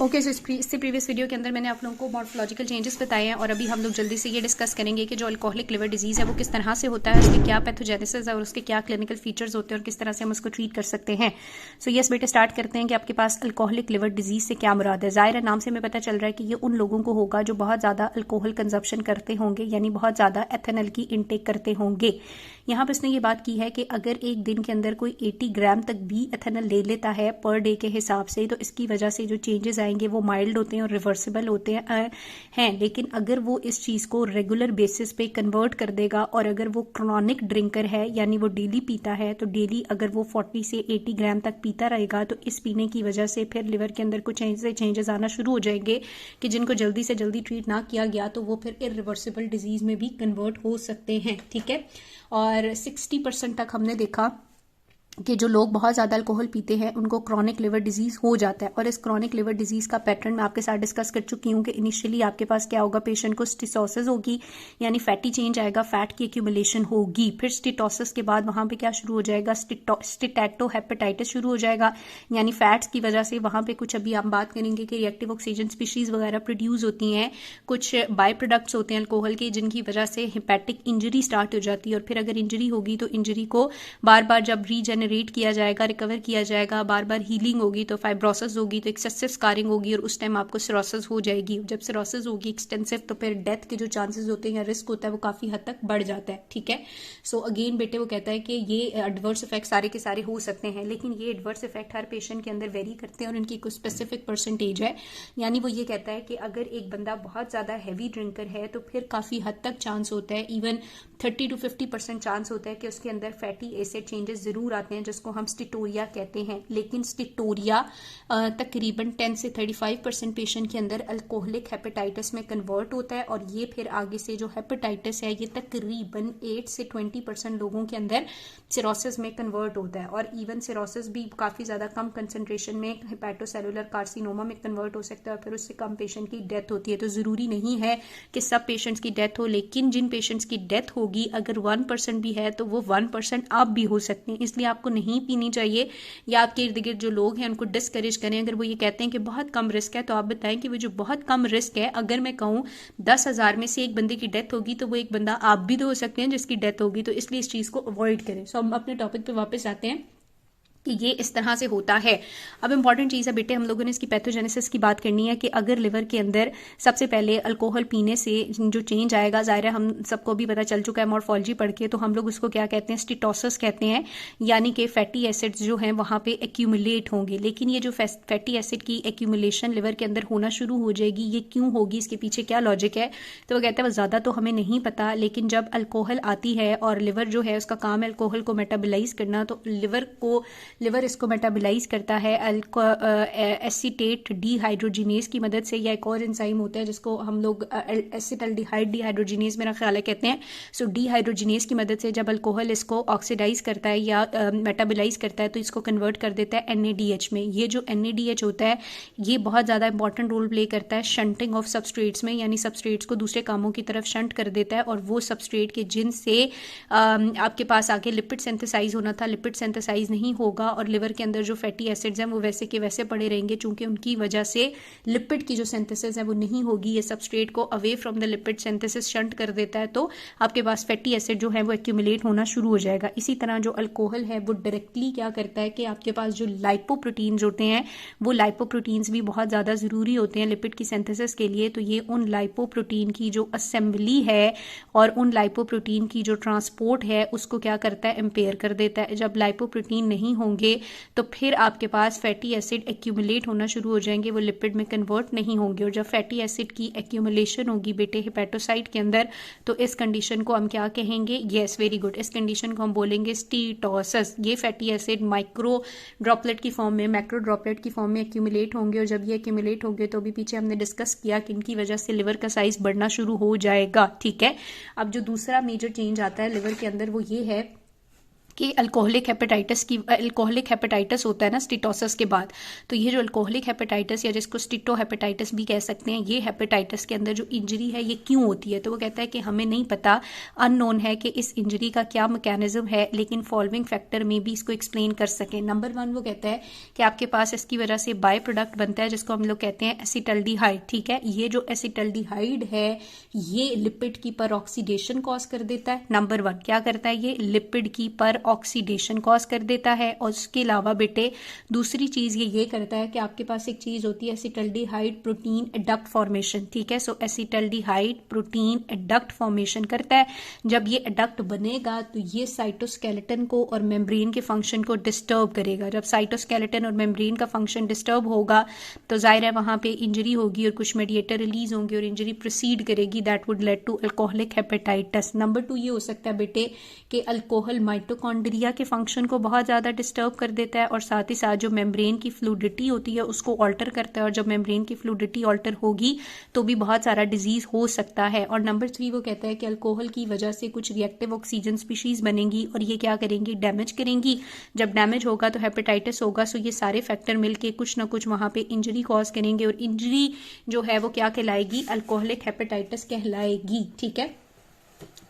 Okay so इससे previous video के अंदर मैंने आप लोगों को मॉर्फोलॉजिकल चेंजेस बताए हैं और अभी हम लोग जल्दी से ये डिस्कस करेंगे कि जो अल्कोहलिक लिवर डिजीज़ है वो किस तरह से होता है, उसके क्या पैथोजेनेसिस है और उसके क्या क्लिनिकल फीचर्स होते हैं और किस तरह से हम उसको ट्रीट कर सकते हैं। सो यस बेटे, स्टार्ट करते हैं कि आपके पास अल्कोहलिक लिवर डिजीज़ से क्या मुराद है। ज़ाहिर है नाम से हमें पता चल रहा है कि ये उन लोगों को होगा जो बहुत ज़्यादा अल्कोहल कंजप्शन करते होंगे, यानी बहुत ज़्यादा एथेनॉल की इनटेक करते होंगे। यहाँ पर इसने ये बात की है कि अगर एक दिन के अंदर कोई 80 ग्राम तक भी एथेनॉल ले लेता है पर डे के हिसाब से, तो इसकी वजह से जो चेंजेस आएंगे वो माइल्ड होते हैं और रिवर्सिबल होते हैं। लेकिन अगर वो इस चीज़ को रेगुलर बेसिस पे कन्वर्ट कर देगा और अगर वो क्रॉनिक ड्रिंकर है यानी वो डेली पीता है, तो डेली अगर वो 40 से 80 ग्राम तक पीता रहेगा तो इस पीने की वजह से फिर लिवर के अंदर कुछ ऐसे चेंजेस आना शुरू हो जाएंगे कि जिनको जल्दी से जल्दी ट्रीट ना किया गया तो वो फिर इरिवर्सिबल डिजीज में भी कन्वर्ट हो सकते हैं। ठीक है, और 60% तक हमने देखा कि जो लोग बहुत ज़्यादा अल्कोहल पीते हैं उनको क्रॉनिक लिवर डिजीज़ हो जाता है। और इस क्रॉनिक लिवर डिजीज़ का पैटर्न मैं आपके साथ डिस्कस कर चुकी हूँ कि इनिशियली आपके पास क्या होगा, पेशेंट को स्टिसोसिस होगी यानी फैटी चेंज आएगा, फैट की एक्यूमुलेशन होगी। फिर स्टिटोसिस के बाद वहाँ पे क्या शुरू हो जाएगा, स्टेटोहेपेटाइटिस शुरू हो जाएगा, यानी फैट्स की वजह से वहाँ पे कुछ, अभी हम बात करेंगे कि रिएक्टिव ऑक्सीजन स्पीशीज़ वगैरह प्रोड्यूस होती हैं, कुछ बाय प्रोडक्ट्स होते हैं अल्कोहल के जिनकी वजह से हेपेटिक इंजरी स्टार्ट हो जाती है। और फिर अगर इंजरी होगी तो इंजरी को बार बार जब रीजेनरेट किया जाएगा, रिकवर किया जाएगा, बार बार हीलिंग होगी तो फाइब्रोसिस होगी, तो एक्सेसिव स्कारिंग होगी और उस टाइम आपको सिरोसिस हो जाएगी। जब सिरोसिस होगी एक्सटेंसिव तो फिर डेथ के जो चांसेस होते हैं, रिस्क होता है, वो काफी हद तक बढ़ जाता है। ठीक है, सो अगेन बेटे वो कहता है कि ये एडवर्स इफेक्ट सारे के सारे हो सकते हैं, लेकिन ये एडवर्स इफेक्ट हर पेशेंट के अंदर वेरी करते हैं और इनकी कुछ स्पेसिफिक परसेंटेज है। यानी वो ये कहता है कि अगर एक बंदा बहुत ज्यादा हैवी ड्रिंकर है तो फिर काफी हद तक चांस होता है, इवन 30 to 50% चांस होता है कि उसके अंदर फैटी एसिड चेंजेस जरूर आते हैं जिसको हम स्टिटोरिया कहते हैं। लेकिन स्टिटोरिया तकरीबन 10 से 35% पेशेंट के अंदर अल्कोहलिक हेपेटाइटिस में कन्वर्ट होता है और ये फिर आगे से जो हेपेटाइटिस है ये तकरीबन 8 से 20% लोगों के अंदर सिरोसिस में कन्वर्ट होता है। और इवन सिरोसिस भी काफी ज्यादा कम कंसंट्रेशन में हेपेटोसेलुलर कार्सिनोमा में कन्वर्ट हो सकता है और फिर उससे कम पेशेंट की डेथ होती है। तो जरूरी नहीं है कि सब पेशेंट्स की डेथ हो, लेकिन जिन पेशेंट्स की डेथ होगी अगर 1% भी है तो वो 1% आप भी हो सकते हैं, इसलिए आपको नहीं पीनी चाहिए। या आपके इर्द गिर्द जो लोग हैं उनको डिस्करेज करें। अगर वो ये कहते हैं कि बहुत कम रिस्क है तो आप बताएं कि वो जो बहुत कम रिस्क है, अगर मैं कहूँ 10,000 में से एक बंदे की डेथ होगी तो वो एक बंदा आप भी तो हो सकते हैं जिसकी डेथ होगी, तो इसलिए इस चीज को अवॉइड करें। सो हम अपने टॉपिक पे वापस आते हैं कि ये इस तरह से होता है। अब इंपॉर्टेंट चीज़ है बेटे, हम लोगों ने इसकी पैथोजेनेसिस की बात करनी है कि अगर लिवर के अंदर सबसे पहले अल्कोहल पीने से जो चेंज आएगा, ज़ाहिर है हम सबको भी पता चल चुका है मॉर्फोलॉजी पढ़ के, तो हम लोग उसको क्या कहते हैं, स्टिटोसिस कहते हैं, यानी कि फैटी एसिड्स जो हैं वहाँ पे एक्यूमुलेट होंगे। लेकिन ये जो फैटी एसिड की एक्यूमुलेशन लिवर के अंदर होना शुरू हो जाएगी, ये क्यों होगी, इसके पीछे क्या लॉजिक है, तो वो कहते हैं वो ज़्यादा तो हमें नहीं पता, लेकिन जब अल्कोहल आती है और लिवर जो है उसका काम है अल्कोहल को मेटाबोलाइज करना, तो लिवर इसको मेटाबोलाइज करता है एसीटेट डीहाइड्रोजिनेज की मदद से, या एक और एंजाइम होता है जिसको हम लोग एसिटाल्डिहाइड डीहाइड्रोजिनेज मेरा ख्याल है कहते हैं। सो डीहाइड्रोजिनेज की मदद से जब अल्कोहल इसको ऑक्सीडाइज करता है या मेटाबोलाइज करता है तो इसको कन्वर्ट कर देता है NADH में। ये जो NADH होता है ये बहुत ज़्यादा इंपॉर्टेंट रोल प्ले करता है शंटिंग ऑफ सबस्ट्रेट्स में, यानी सबस्ट्रेट्स को दूसरे कामों की तरफ शंट कर देता है और वो सबस्ट्रेट के जिनसे आपके पास आके लिपिड सिंथेसाइज होना था, लिपिड सिंथेसाइज नहीं होगा और लिवर के अंदर जो फैटी एसिड्स हैं वो वैसे के वैसे पड़े रहेंगे, चूंकि उनकी वजह से लिपिड की जो सिंथेसिस है वो नहीं होगी। ये सबस्ट्रेट को away from the lipid synthesis shunt कर देता है, तो आपके पास फैटी एसिड जो है वो एक्यूमुलेट होना शुरू हो जाएगा। इसी तरह जो अल्कोहल है वो डायरेक्टली क्या करता है कि आपके पास जो लाइपोप्रोटीन्स होते हैं वो लाइपोप्रोटीन्स भी बहुत ज़्यादा ज़रूरी होते हैं लिपिड की सिंथेसिस के लिए, तो ये उन लाइपोप्रोटीन की जो असेंबली है और उन लाइपोप्रोटीन की जो ट्रांसपोर्ट है उसको क्या करता है, इम्पेयर कर देता है। जब लाइपोप्रोटीन नहीं होंगे तो फिर आपके पास फैटी एसिड एक्यूमुलेट होना शुरू हो जाएंगे, वो लिपिड में कन्वर्ट नहीं होंगे। और जब फैटी एसिड की एक्यूमुलेशन होगी बेटे हेपेटोसाइट के अंदर, तो इस कंडीशन को हम क्या कहेंगे, यस वेरी गुड, इस कंडीशन को हम बोलेंगे स्टीटोसिस। ये फैटी एसिड माइक्रो ड्रॉपलेट की फॉर्म में, मैक्रो ड्रॉपलेट की फॉर्म में एक्यूमुलेट होंगे और जब ये एक्यूमुलेट होंगे तो अभी पीछे हमने डिस्कस किया कि इनकी वजह से लिवर का साइज बढ़ना शुरू हो जाएगा। ठीक है, अब जो दूसरा मेजर चेंज आता है लिवर के अंदर वो ये है कि अल्कोहलिक हेपेटाइटिस होता है ना स्टिटोसिस के बाद, तो ये जो अल्कोहलिक हेपेटाइटिस या जिसको स्टिटो हेपेटाइटिस भी कह सकते हैं, ये हेपेटाइटिस के अंदर जो इंजरी है ये क्यों होती है। तो वो कहता है कि हमें नहीं पता, अननोन है कि इस इंजरी का क्या मैकेनिज्म है, लेकिन फॉलोइंग फैक्टर में भी इसको एक्सप्लेन कर सकें। नंबर 1 वो कहता है कि आपके पास इसकी वजह से बाय प्रोडक्ट बनता है जिसको हम लोग कहते हैं एसिटल्डिहाइड। ठीक है, ये जो एसिटल्डिहाइड है ये लिपिड की पर ऑक्सीडेशन कॉज कर देता है। नंबर 1 क्या करता है, ये लिपिड की पर ऑक्सीडेशन कॉज कर देता है। और उसके अलावा बेटे दूसरी चीज ये करता है कि आपके पास एक चीज होती है एसिटल्डिहाइड प्रोटीन एडक्ट फॉर्मेशन। ठीक है, सो एसिटल्डिहाइड प्रोटीन एडक्ट फॉर्मेशन करता है। जब ये एडक्ट बनेगा तो ये साइटोस्केलेटन को और मेम्ब्रेन के फंक्शन को डिस्टर्ब करेगा। जब साइटोस्केलेटन और मेम्ब्रेन का फंक्शन डिस्टर्ब होगा तो जाहिर है वहां पे इंजरी होगी और कुछ मेडिएटर रिलीज होंगे और इंजरी प्रोसीड करेगी, that would led to alcoholic hepatitis. Number 2 ये हो सकता है बेटे कि अल्कोहल माइटोकॉन्ड्रिया के फंक्शन को बहुत ज्यादा डिस्टर्ब कर देता है और साथ ही साथ जो मेम्ब्रेन की फ्लूइडिटी होती है उसको ऑल्टर करता है, और जब मेम्ब्रेन की फ्लूइडिटी ऑल्टर होगी तो भी बहुत सारा डिजीज हो सकता है। और नंबर 3 वो कहता है कि अल्कोहल की वजह से कुछ रिएक्टिव ऑक्सीजन स्पीशीज बनेंगी और ये क्या करेंगी, डैमेज करेंगी। जब डैमेज होगा तो हेपेटाइटिस होगा, सो ये सारे फैक्टर मिलके कुछ ना कुछ वहां पे इंजरी कॉज करेंगे और इंजरी जो है वो क्या कहलाएगी, अल्कोहलिक हेपेटाइटिस कहलाएगी। ठीक है,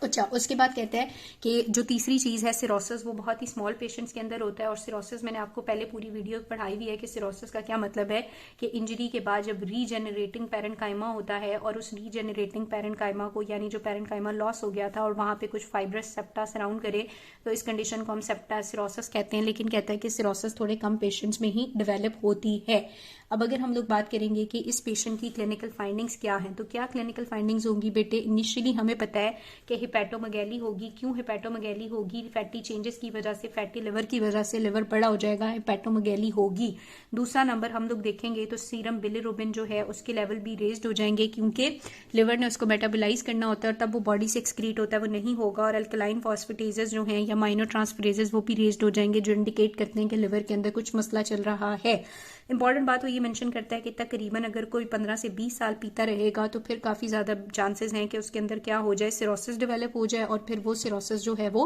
अच्छा उसके बाद कहते हैं कि जो तीसरी चीज है सिरोसिस, वो बहुत ही स्मॉल पेशेंट्स के अंदर होता है। और सिरोसिस मैंने आपको पहले पूरी वीडियो पढ़ाई हुई है कि सिरोसिस का क्या मतलब है, कि इंजरी के बाद जब रीजेनरेटिंग पैरेन्काइमा होता है और उस रीजेनरेटिंग पैरेन्काइमा को, यानी जो पैरेन्काइमा लॉस हो गया था और वहां पे कुछ फाइब्रस सेप्टा सराउंड करे, तो इस कंडीशन को हम सेप्टा सिरोसिस कहते हैं। लेकिन कहता है कि सिरोसिस थोड़े कम पेशेंट्स में ही डेवलप होती है। अब अगर हम लोग बात करेंगे कि इस पेशेंट की क्लिनिकल फाइंडिंग्स क्या हैं, तो क्या क्लिनिकल फाइंडिंग्स होंगी बेटे, इनिशियली हमें पता है कि हिपैटोमेगैली होगी। क्यों हिपैटोमेगैली होगी, फैटी चेंजेस की वजह से, फैटी लिवर की वजह से लिवर बड़ा हो जाएगा, हिपैटोमेगैली होगी। दूसरा नंबर हम लोग देखेंगे तो सीरम बिलिरुबिन जो है उसके लेवल भी रेज्ड हो जाएंगे, क्योंकि लिवर ने उसको मेटाबोलाइज करना होता है और तब वो बॉडी से एक्सक्रीट होता है, वो नहीं होगा। और अल्कलाइन फॉस्फेटेजेस जो हैं या माइनो ट्रांसफरेजेस वो भी रेज्ड हो जाएंगे, जो इंडिकेट करते हैं कि लिवर के अंदर कुछ मसला चल रहा है। इंपॉर्टेंट बात वो ये मेंशन करता है कि तकरीबन अगर कोई 15 से 20 साल पीता रहेगा तो फिर काफी ज्यादा चांसेस हैं कि उसके अंदर क्या हो जाए, सिरोसिस डेवलप हो जाए और फिर वो सिरोसिस जो है वो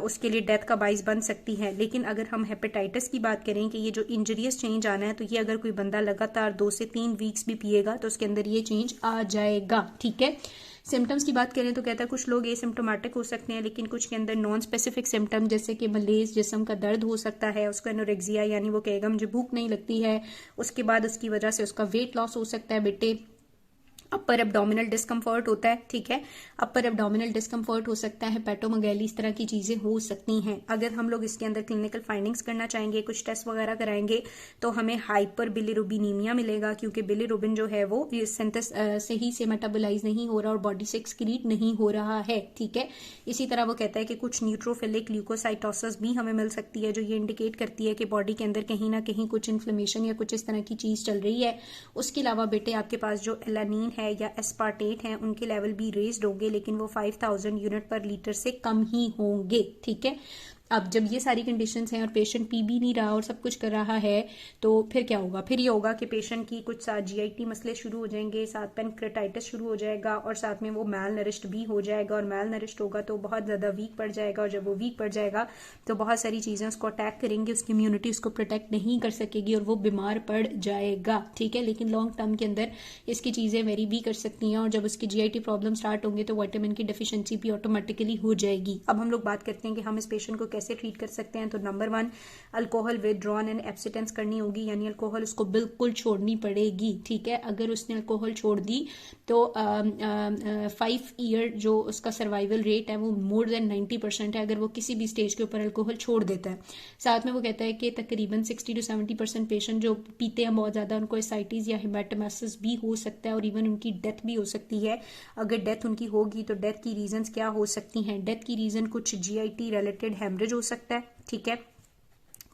उसके लिए डेथ का बाइस बन सकती है। लेकिन अगर हम हेपेटाइटिस की बात करें कि ये जो इंजरियस चेंज आना है, तो ये अगर कोई बंदा लगातार 2 से 3 वीक्स भी पिएगा तो उसके अंदर ये चेंज आ जाएगा। ठीक है, सिम्टम्स की बात करें तो कहता है कुछ लोग एसिम्प्टोमेटिक हो सकते हैं, लेकिन कुछ के अंदर नॉन स्पेसिफिक सिम्टम जैसे कि मलेज, जिस्म का दर्द हो सकता है, उसको एनोरेक्सिया यानी वो कहेगा मुझे भूख नहीं लगती है। उसके बाद उसकी वजह से उसका वेट लॉस हो सकता है बेटे। अपर एब्डोमिनल डिस्कम्फर्ट होता है। ठीक है, अपर एब्डोमिनल डिस्कम्फर्ट हो सकता है, हेपेटोमेगैली, इस तरह की चीजें हो सकती हैं। अगर हम लोग इसके अंदर क्लिनिकल फाइंडिंग्स करना चाहेंगे, कुछ टेस्ट वगैरह कराएंगे, तो हमें हाइपर बिलिरुबिनीमिया मिलेगा, क्योंकि बिलिरुबिन जो है वो सही से मेटाबोलाइज नहीं हो रहा और बॉडी से एक्सक्रीट नहीं हो रहा है। ठीक है, इसी तरह वो कहता है कि कुछ न्यूट्रोफिलिक ल्यूकोसाइटोसिस भी हमें मिल सकती है, जो ये इंडिकेट करती है कि बॉडी के अंदर कहीं ना कहीं कुछ इन्फ्लेमेशन या कुछ इस तरह की चीज चल रही है। उसके अलावा बेटे आपके पास जो एलानीन है या एस्पार्टेट हैं उनके लेवल भी रेज्ड होंगे, लेकिन वो 5000 यूनिट पर लीटर से कम ही होंगे। ठीक है, अब जब ये सारी कंडीशंस हैं और पेशेंट पी भी नहीं रहा और सब कुछ कर रहा है, तो फिर क्या होगा, फिर ये होगा कि पेशेंट की कुछ साथ जीआईटी मसले शुरू हो जाएंगे, साथ पैनक्रेटाइटिस शुरू हो जाएगा और साथ में वो मैल नरिश्ड भी हो जाएगा। और मैल नरिश्ड होगा तो बहुत ज्यादा वीक पड़ जाएगा, और जब वो वीक पड़ जाएगा तो बहुत सारी चीजें उसको अटैक करेंगी, उसकी इम्यूनिटी उसको प्रोटेक्ट नहीं कर सकेगी और वो बीमार पड़ जाएगा। ठीक है, लेकिन लॉन्ग टर्म के अंदर इसकी चीजें वेरी भी कर सकती हैं, और जब उसकी जीआईटी प्रॉब्लम स्टार्ट होंगे तो विटामिन की डेफिशिएंसी भी ऑटोमेटिकली हो जाएगी। अब हम लोग बात करते हैं कि हम इस पेशेंट को कैसे ट्रीट कर सकते हैं। तो number 1, alcohol withdrawn and abstinence करनी होगी, यानी अल्कोहल उसको बिल्कुल छोड़नी पड़ेगी। ठीक है, अगर उसने अल्कोहल छोड़ दी तो 5 ईयर जो उसका सर्वाइवल रेट है वो मोर देन 90% है, अगर वो किसी भी स्टेज के ऊपर अल्कोहल छोड़ देता है। साथ में वो कहता है कि तकरीबन 60 to 70% पेशेंट जो पीते हैं बहुत ज्यादा, उनको एसाइटिस या हेमाटोमेसिस भी हो सकता है और इवन उनकी डेथ भी हो सकती है। अगर डेथ उनकी होगी तो डेथ की रीजंस क्या हो सकती हैं, डेथ की रीजन कुछ जीआईटी रिलेटेड हेमरेज हो सकता है। ठीक है,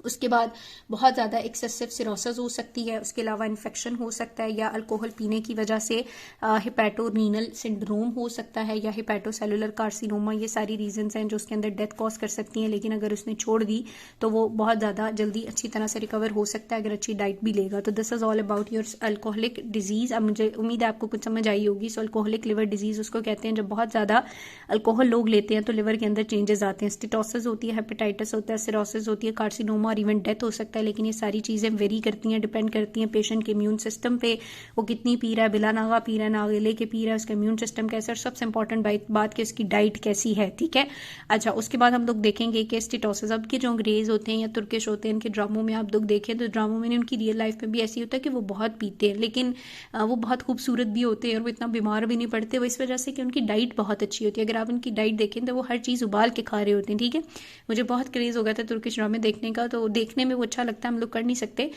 उसके बाद बहुत ज़्यादा एक्सेसिव सिरोसिस हो सकती है, उसके अलावा इन्फेक्शन हो सकता है, या अल्कोहल पीने की वजह से हिपैटोरीनल सिंड्रोम हो सकता है, या हिपैटोसेलुलर कार्सिनोमा। ये सारी रीजंस हैं जो उसके अंदर डेथ कॉज कर सकती हैं। लेकिन अगर उसने छोड़ दी तो वो बहुत ज़्यादा जल्दी अच्छी तरह से रिकवर हो सकता है अगर अच्छी डाइट भी लेगा। तो this is all about your alcoholic disease. अब मुझे उम्मीद है आपको कुछ समझ आई होगी। सो अल्कोहलिक लिवर डिजीज़ उसको कहते हैं जब बहुत ज़्यादा अल्कोहल लोग लेते हैं तो लिवर के अंदर चेंजेस आते हैं। स्टेटोसिस होती है, हेपेटाइटिस होता है, सिरोसिस होती है, कार्सिनोमा और इवन डेथ हो सकता है। लेकिन ये सारी चीज़ें वेरी करती हैं, डिपेंड करती हैं पेशेंट के इम्यून सिस्टम पे, वो कितनी पी रहा है, बिला नागा पी रहा है, नागे लेके पी रहा है, उसका इम्यून सिस्टम कैसा है, और सबसे इंपॉर्टेंट बात कि उसकी डाइट कैसी है। ठीक है, अच्छा, उसके बाद हम लोग देखेंगे कि स्टेटोसिस, अब के जो अंग्रेज होते हैं या तुर्किश होते हैं, इनके ड्रामों में आप लोग देखें तो ड्रामों में उनकी रियल लाइफ में भी ऐसी होता है कि वो बहुत पीते हैं, लेकिन वो बहुत खूबसूरत भी होते हैं और वो इतना बीमार भी नहीं पड़ते। वो इस वजह से कि उनकी डाइट बहुत अच्छी होती है। अगर आप उनकी डाइट देखें तो वो हर चीज़ उबाल के खा रहे होते हैं। ठीक है, मुझे बहुत क्रेज़ हो गया था तुर्किश ड्रामे देखने का, तो देखने में वो अच्छा लगता है, हम लोग कर नहीं सकते।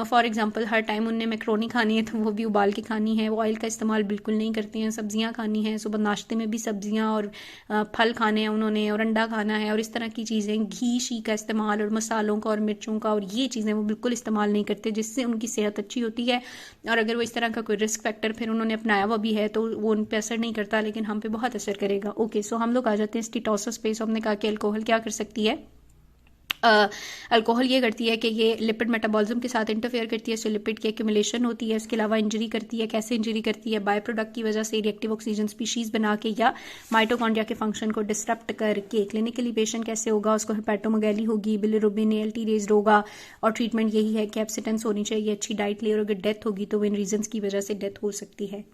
फॉर एग्जांपल हर टाइम उनने मैक्रोनी खानी है तो वो भी उबाल के खानी है, वो ऑयल का इस्तेमाल बिल्कुल नहीं करते हैं। सब्जियां खानी है, सुबह नाश्ते में भी सब्जियां और फल खाने हैं उन्होंने, और अंडा खाना है, और इस तरह की चीज़ें, घी शी का इस्तेमाल और मसालों का और मिर्चों का और ये चीज़ें वो बिल्कुल इस्तेमाल नहीं करते, जिससे उनकी सेहत अच्छी होती है। और अगर वो इस तरह का कोई रिस्क फैक्टर फिर उन्होंने अपनाया हुआ भी है तो वो उन पर असर नहीं करता, लेकिन हम पे बहुत असर करेगा। ओके, सो हम लोग आ जाते हैं स्टेटोसिस पे। सो हमने कहा कि अल्कोहल क्या कर सकती है। अल्कोहल ये करती है कि ये लिपिड मेटाबॉलिज्म के साथ इंटरफेयर करती है, इससे लिपिड की एक्यूमुलेशन होती है। इसके अलावा इंजरी करती है। कैसे इंजरी करती है? बाय प्रोडक्ट की वजह से रिएक्टिव ऑक्सीजन स्पीशीज बना के या माइटोकॉन्ड्रिया के फंक्शन को डिस्टर्ब करके। क्लिनिकली पेशेंट कैसे होगा? उसको हेपेटोमेगाली होगी, बिलिरुबिन ALT रेज्ड होगा, और ट्रीटमेंट यही है कि एब्सिटेंस होनी चाहिए, अच्छी डाइट ले, और अगर डेथ होगी तो वो इन रीजंस की वजह से डेथ हो सकती है।